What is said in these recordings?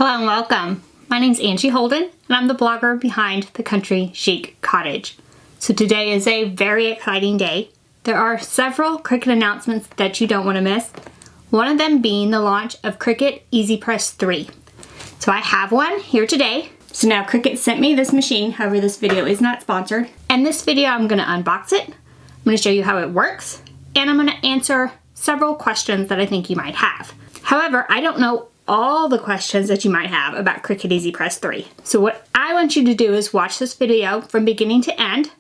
Hello and welcome. My name's Angie Holden and I'm the blogger behind the Country Chic Cottage. So today is a very exciting day. There are several Cricut announcements that you don't want to miss. One of them being the launch of Cricut EasyPress 3. So I have one here today. So now Cricut sent me this machine, however this video is not sponsored. In this video I'm going to unbox it, I'm going to show you how it works, and I'm going to answer several questions that I think you might have. However, I don't know all the questions that you might have about Cricut EasyPress 3. So what I want you to do is watch this video from beginning to end,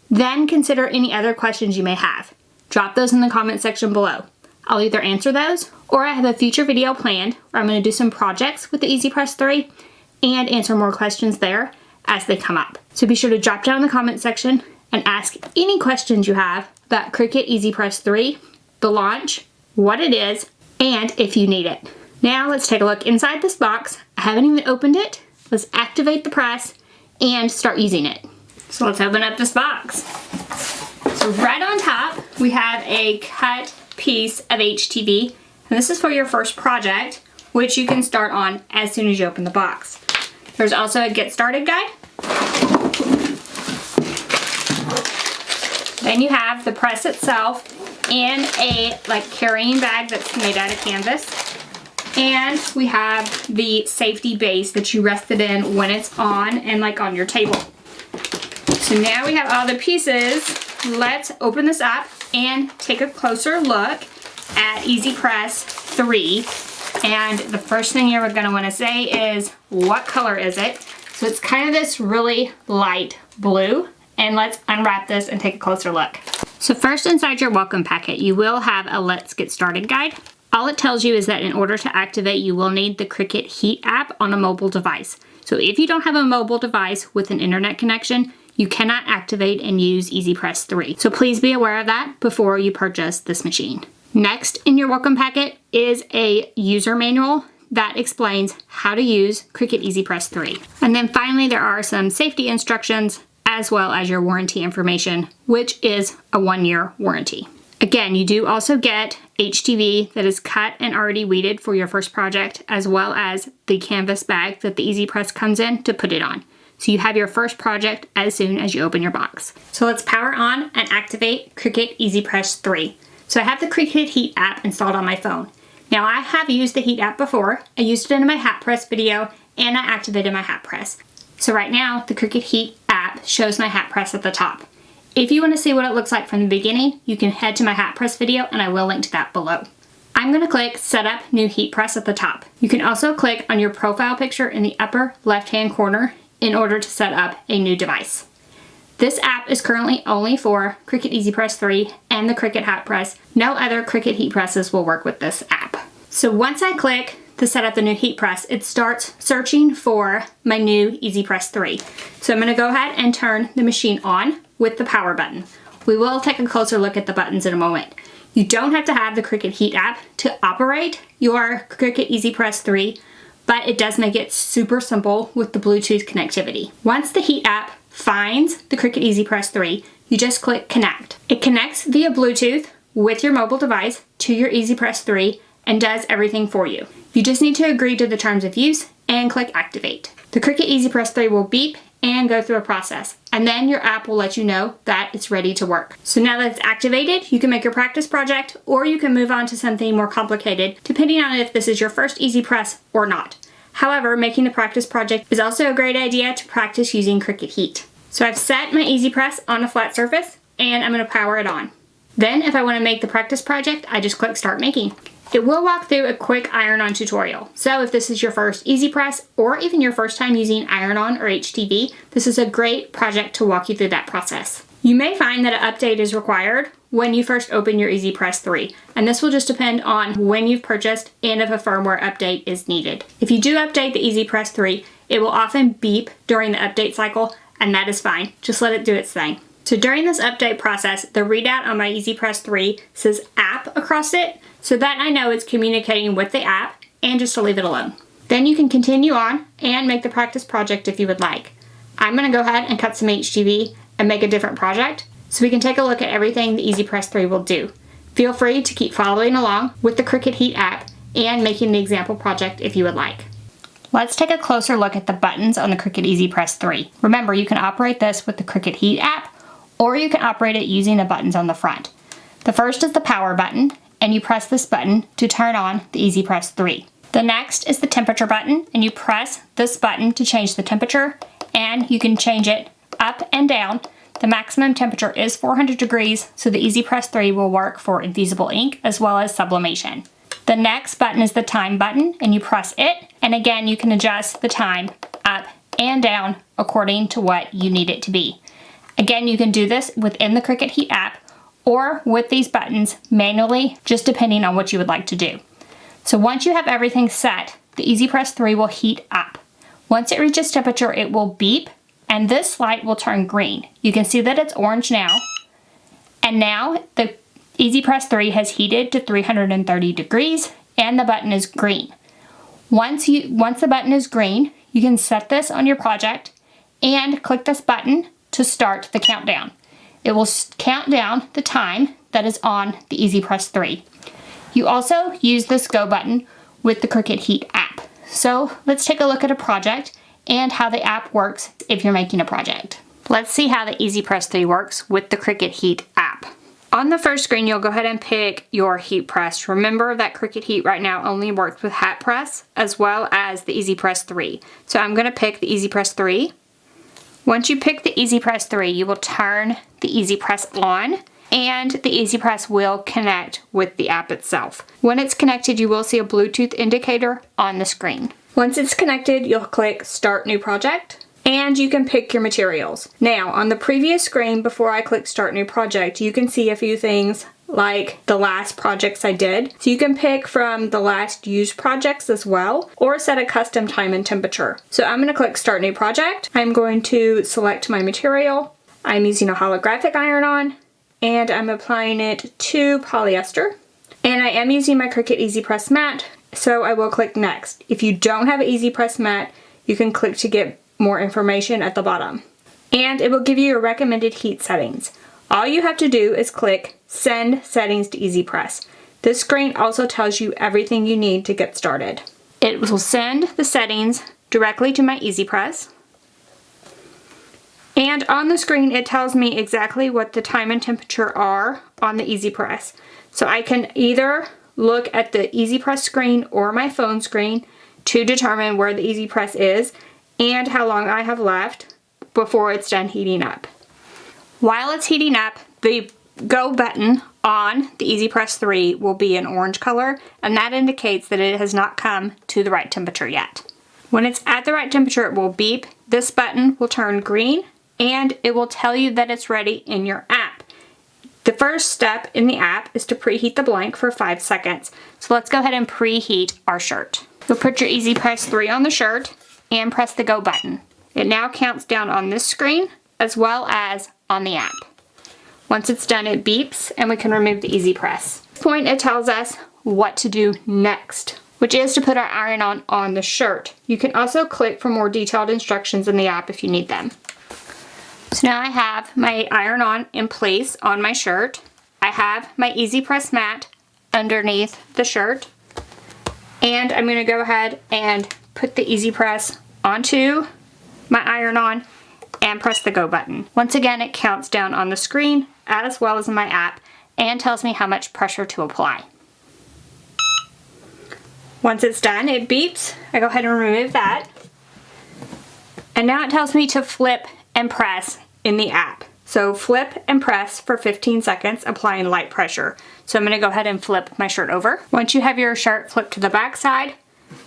then consider any other questions you may have. Drop those in the comment section below. I'll either answer those, or I have a future video planned where I'm going to do some projects with the EasyPress 3 and answer more questions there as they come up. So be sure to drop down in the comment section and ask any questions you have about Cricut EasyPress 3, the launch, what it is, and if you need it. Now let's take a look inside this box. I haven't even opened it. Let's activate the press and start using it. So let's open up this box. So right on top, we have a cut piece of HTV, and this is for your first project, which you can start on as soon as you open the box. There's also a get started guide. Then you have the press itself in a carrying bag that's made out of canvas. And we have the safety base that you rest it in when it's on and on your table. So now we have all the pieces. Let's open this up and take a closer look at EasyPress 3. And the first thing you're going to want to say is, what color is it? So it's kind of this really light blue. And let's unwrap this and take a closer look. So first, inside your welcome packet, you will have a Let's Get Started guide. All it tells you is that in order to activate, you will need the Cricut Heat app on a mobile device. So if you don't have a mobile device with an internet connection, you cannot activate and use EasyPress 3. So please be aware of that before you purchase this machine. Next in your welcome packet is a user manual that explains how to use Cricut EasyPress 3. And then finally, there are some safety instructions as well as your warranty information, which is a 1-year warranty. Again, you do also get HTV that is cut and already weeded for your first project, as well as the canvas bag that the EasyPress comes in to put it on. So you have your first project as soon as you open your box. So let's power on and activate Cricut EasyPress 3. So I have the Cricut Heat app installed on my phone. Now I have used the Heat app before. I used it in my hat press video and I activated my hat press. So right now the Cricut Heat app shows my hat press at the top. If you want to see what it looks like from the beginning, you can head to my hat press video and I will link to that below. I'm going to click Set Up New Heat Press at the top. You can also click on your profile picture in the upper left-hand corner in order to set up a new device. This app is currently only for Cricut EasyPress 3 and the Cricut Hat Press. No other Cricut heat presses will work with this app. So once I click to set up the new heat press, it starts searching for my new EasyPress 3. So I'm going to go ahead and turn the machine on with the power button. We will take a closer look at the buttons in a moment. You don't have to have the Cricut Heat app to operate your Cricut EasyPress 3, but it does make it super simple with the Bluetooth connectivity. Once the Heat app finds the Cricut EasyPress 3, you just click Connect. It connects via Bluetooth with your mobile device to your EasyPress 3 and does everything for you. You just need to agree to the terms of use and click Activate. The Cricut EasyPress 3 will beep and go through a process, and then your app will let you know that it's ready to work. So now that it's activated, you can make your practice project, or you can move on to something more complicated, depending on if this is your first EasyPress or not. However, making the practice project is also a great idea to practice using Cricut Heat. So I've set my EasyPress on a flat surface, and I'm going to power it on. Then if I want to make the practice project, I just click Start Making. It will walk through a quick iron-on tutorial. So if this is your first EasyPress or even your first time using iron-on or HTV, this is a great project to walk you through that process. You may find that an update is required when you first open your EasyPress 3, and this will just depend on when you've purchased and if a firmware update is needed. If you do update the EasyPress 3, it will often beep during the update cycle, and that is fine. Just let it do its thing. So during this update process, the readout on my EasyPress 3 says App across it, so that I know it's communicating with the app, and just to leave it alone. Then you can continue on and make the practice project if you would like. I'm going to go ahead and cut some HTV and make a different project so we can take a look at everything the EasyPress 3 will do. Feel free to keep following along with the Cricut Heat app and making the example project if you would like. Let's take a closer look at the buttons on the Cricut EasyPress 3. Remember, you can operate this with the Cricut Heat app, or you can operate it using the buttons on the front. The first is the power button, and you press this button to turn on the EasyPress 3. The next is the temperature button, and you press this button to change the temperature, and you can change it up and down. The maximum temperature is 400 degrees, so the EasyPress 3 will work for infusible ink as well as sublimation. The next button is the time button, and you press it, and again you can adjust the time up and down according to what you need it to be. Again, you can do this within the Cricut Heat app or with these buttons manually, just depending on what you would like to do. So once you have everything set, the EasyPress 3 will heat up. Once it reaches temperature, it will beep, and this light will turn green. You can see that it's orange now, and now the EasyPress 3 has heated to 330 degrees, and the button is green. Once the button is green, you can set this on your project and click this button to start the countdown. It will count down the time that is on the EasyPress 3. You also use this go button with the Cricut Heat app. So let's take a look at a project and how the app works if you're making a project. Let's see how the EasyPress 3 works with the Cricut Heat app. On the first screen, you'll go ahead and pick your heat press. Remember that Cricut Heat right now only works with hat press as well as the EasyPress 3. So I'm going to pick the EasyPress 3. Once you pick the EasyPress 3, you will turn the EasyPress on, and the EasyPress will connect with the app itself. When it's connected, you will see a Bluetooth indicator on the screen. Once it's connected, you'll click Start New Project, and you can pick your materials. Now, on the previous screen, before I click Start New Project, you can see a few things like the last projects I did. So you can pick from the last used projects as well, or set a custom time and temperature. So I'm gonna click Start New Project. I'm going to select my material. I'm using a holographic iron-on, and I'm applying it to polyester. And I am using my Cricut EasyPress mat, so I will click Next. If you don't have an EasyPress mat, you can click to get more information at the bottom. And it will give you your recommended heat settings. All you have to do is click Send Settings to EasyPress. This screen also tells you everything you need to get started. It will send the settings directly to my EasyPress. And on the screen, it tells me exactly what the time and temperature are on the EasyPress. So I can either look at the EasyPress screen or my phone screen to determine where the EasyPress is and how long I have left before it's done heating up. While it's heating up, the Go button on the EasyPress 3 will be an orange color, and that indicates that it has not come to the right temperature yet. When it's at the right temperature, it will beep. This button will turn green, and it will tell you that it's ready in your app. The first step in the app is to preheat the blank for 5 seconds. So let's go ahead and preheat our shirt. You'll put your EasyPress 3 on the shirt and press the Go button. It now counts down on this screen as well as on the app. Once it's done, it beeps and we can remove the EasyPress. At this point, it tells us what to do next, which is to put our iron-on on the shirt. You can also click for more detailed instructions in the app if you need them. So now I have my iron-on in place on my shirt. I have my EasyPress mat underneath the shirt, and I'm going to go ahead and put the EasyPress onto my iron-on and press the Go button. Once again, it counts down on the screen as well as in my app and tells me how much pressure to apply. Once it's done, it beeps. I go ahead and remove that. And now it tells me to flip and press in the app. So flip and press for 15 seconds, applying light pressure. So I'm going to go ahead and flip my shirt over. Once you have your shirt flipped to the back side,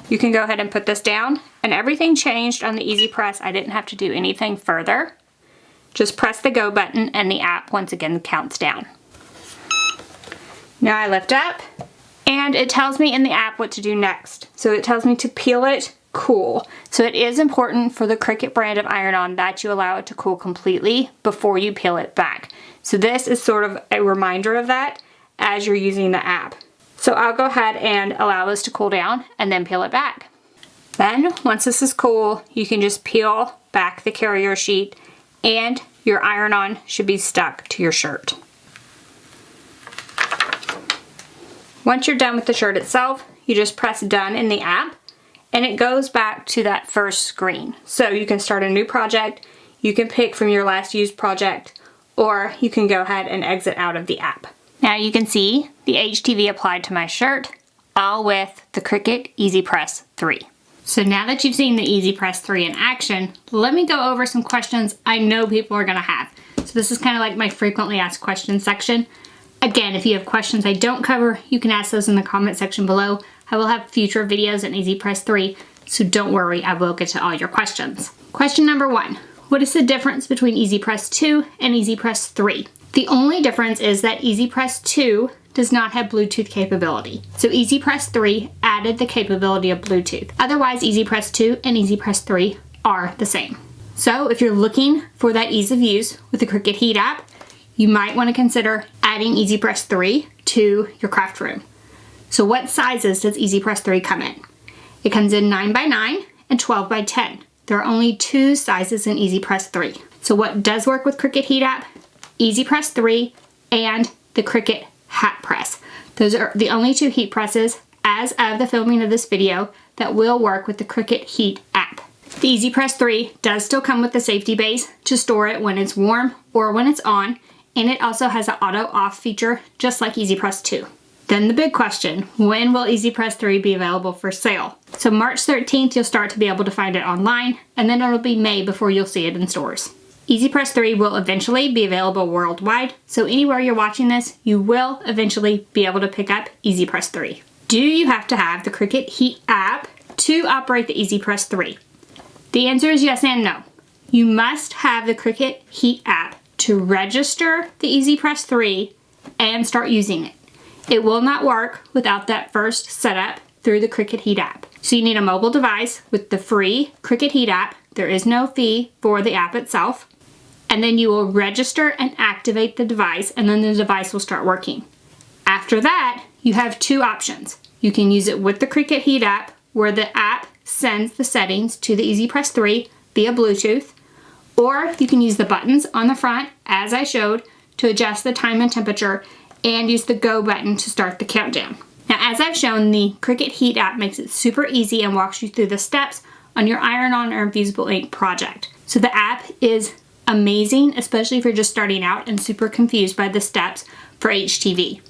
you can go ahead and put this down, and everything changed on the EasyPress. I didn't have to do anything further. Just press the Go button and the app once again counts down. Now I lift up, and it tells me in the app what to do next. So it tells me to peel it cool. So it is important for the Cricut brand of iron-on that you allow it to cool completely before you peel it back. So this is sort of a reminder of that as you're using the app. So I'll go ahead and allow this to cool down and then peel it back. Then once this is cool, you can just peel back the carrier sheet and your iron-on should be stuck to your shirt. Once you're done with the shirt itself, you just press done in the app and it goes back to that first screen. So you can start a new project, you can pick from your last used project, or you can go ahead and exit out of the app. Now you can see the HTV applied to my shirt, all with the Cricut EasyPress 3. So now that you've seen the EasyPress 3 in action, let me go over some questions I know people are gonna have. So this is kind of like my frequently asked questions section. Again, if you have questions I don't cover, you can ask those in the comment section below. I will have future videos in EasyPress 3, so don't worry, I will get to all your questions. Question number 1, what is the difference between EasyPress 2 and EasyPress 3? The only difference is that EasyPress 2 does not have Bluetooth capability. So EasyPress 3 added the capability of Bluetooth. Otherwise, EasyPress 2 and EasyPress 3 are the same. So if you're looking for that ease of use with the Cricut Heat app, you might want to consider adding EasyPress 3 to your craft room. So what sizes does EasyPress 3 come in? It comes in 9x9 and 12x10. There are only 2 sizes in EasyPress 3. So what does work with Cricut Heat app? EasyPress 3 and the Cricut Hat Press. Those are the only 2 heat presses as of the filming of this video that will work with the Cricut Heat app. The EasyPress 3 does still come with the safety base to store it when it's warm or when it's on, and it also has an auto off feature just like EasyPress 2. Then the big question, when will EasyPress 3 be available for sale? So March 13th you'll start to be able to find it online, and then it'll be May before you'll see it in stores. EasyPress 3 will eventually be available worldwide, so anywhere you're watching this, you will eventually be able to pick up EasyPress 3. Do you have to have the Cricut Heat app to operate the EasyPress 3? The answer is yes and no. You must have the Cricut Heat app to register the EasyPress 3 and start using it. It will not work without that first setup through the Cricut Heat app. So you need a mobile device with the free Cricut Heat app. There is no fee for the app itself. And then you will register and activate the device, and then the device will start working. After that, you have 2 options. You can use it with the Cricut Heat app, where the app sends the settings to the EasyPress 3 via Bluetooth, or you can use the buttons on the front, as I showed, to adjust the time and temperature, and use the go button to start the countdown. Now, as I've shown, the Cricut Heat app makes it super easy and walks you through the steps on your iron-on or infusible ink project. So the app is amazing, especially if you're just starting out and super confused by the steps for HTV.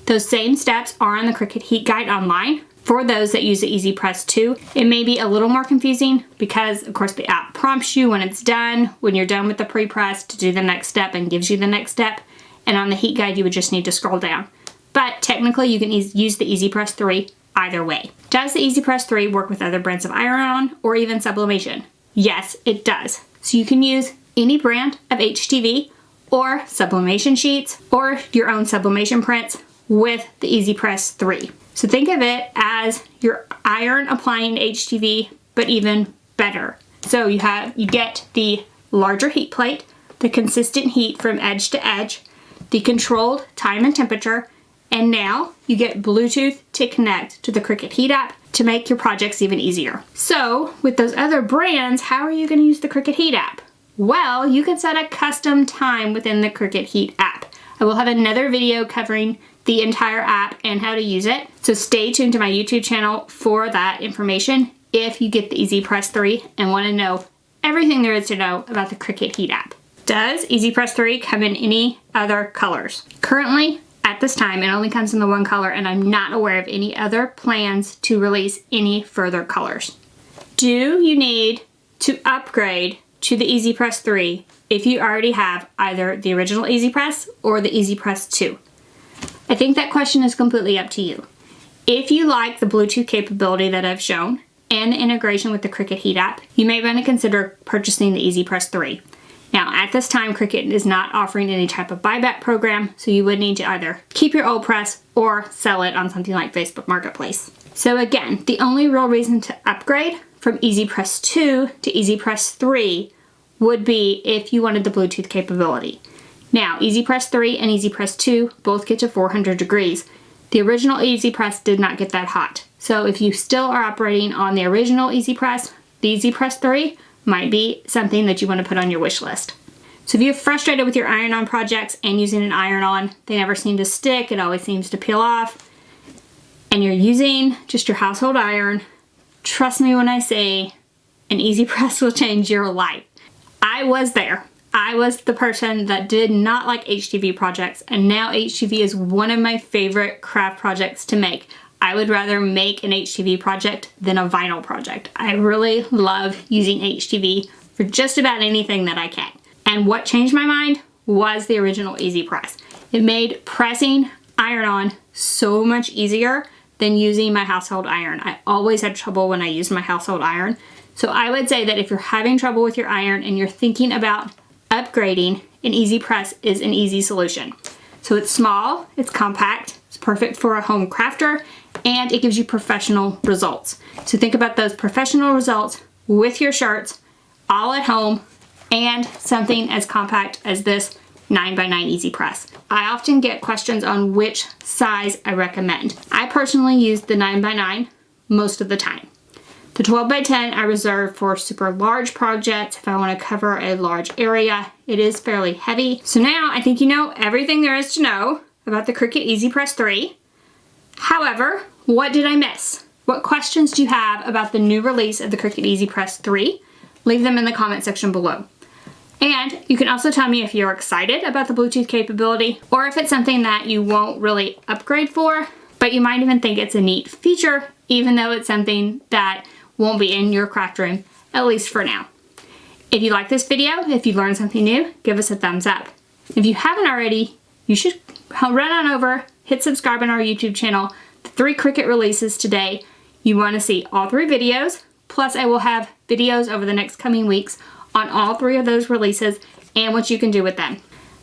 Those same steps are on the Cricut Heat Guide online. For those that use the EasyPress 2, it may be a little more confusing because, of course, the app prompts you when it's done, when you're done with the pre-press, to do the next step and gives you the next step. And on the Heat Guide, you would just need to scroll down. But technically, you can use the EasyPress 3 either way. Does the EasyPress 3 work with other brands of iron-on or even sublimation? Yes, it does. So you can use any brand of HTV or sublimation sheets or your own sublimation prints with the EasyPress 3. So think of it as your iron applying HTV, but even better. So you get the larger heat plate, the consistent heat from edge to edge, the controlled time and temperature, and now you get Bluetooth to connect to the Cricut Heat app to make your projects even easier. So with those other brands, how are you going to use the Cricut Heat app? Well, you can set a custom time within the Cricut Heat app. I will have another video covering the entire app and how to use it. So stay tuned to my YouTube channel for that information if you get the EasyPress 3 and want to know everything there is to know about the Cricut Heat app. Does EasyPress 3 come in any other colors? Currently, at this time, it only comes in the 1 color, and I'm not aware of any other plans to release any further colors. Do you need to upgrade to the EasyPress 3 if you already have either the original EasyPress or the EasyPress 2? I think that question is completely up to you. If you like the Bluetooth capability that I've shown and the integration with the Cricut Heat app, you may want to consider purchasing the EasyPress 3. Now, at this time, Cricut is not offering any type of buyback program, so you would need to either keep your old press or sell it on something like Facebook Marketplace. So again, the only real reason to upgrade from EasyPress 2 to EasyPress 3 would be if you wanted the Bluetooth capability. Now, EasyPress 3 and EasyPress 2 both get to 400 degrees. The original EasyPress did not get that hot. So if you still are operating on the original EasyPress, the EasyPress 3 might be something that you want to put on your wish list. So if you're frustrated with your iron-on projects and using an iron-on, they never seem to stick, it always seems to peel off, and you're using just your household iron, trust me when I say an EasyPress will change your life. I was there. I was the person that did not like HTV projects, and now HTV is one of my favorite craft projects to make. I would rather make an HTV project than a vinyl project. I really love using HTV for just about anything that I can. And what changed my mind was the original EasyPress. It made pressing iron-on so much easier than using my household iron. I always had trouble when I used my household iron. So I would say that if you're having trouble with your iron and you're thinking about upgrading, an EasyPress is an easy solution. So it's small, it's compact, it's perfect for a home crafter, and it gives you professional results. So think about those professional results with your shirts, all at home, and something as compact as this 9x9 EasyPress. I often get questions on which size I recommend. I personally use the 9x9 most of the time. The 12x10 I reserve for super large projects if I want to cover a large area. It is fairly heavy. So now I think you know everything there is to know about the Cricut EasyPress 3. However, what did I miss? What questions do you have about the new release of the Cricut EasyPress 3? Leave them in the comment section below. And you can also tell me if you're excited about the Bluetooth capability or if it's something that you won't really upgrade for, but you might even think it's a neat feature, even though it's something that won't be in your craft room, at least for now. If you like this video, if you learned something new, give us a thumbs up. If you haven't already, you should run on over, hit subscribe on our YouTube channel. The 3 Cricut releases today. You want to see all 3 videos, plus I will have videos over the next coming weeks on all 3 of those releases and what you can do with them.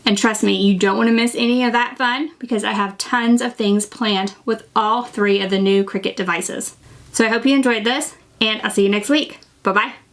And trust me, you don't want to miss any of that fun because I have tons of things planned with all 3 of the new Cricut devices. So I hope you enjoyed this, and I'll see you next week. Bye-bye.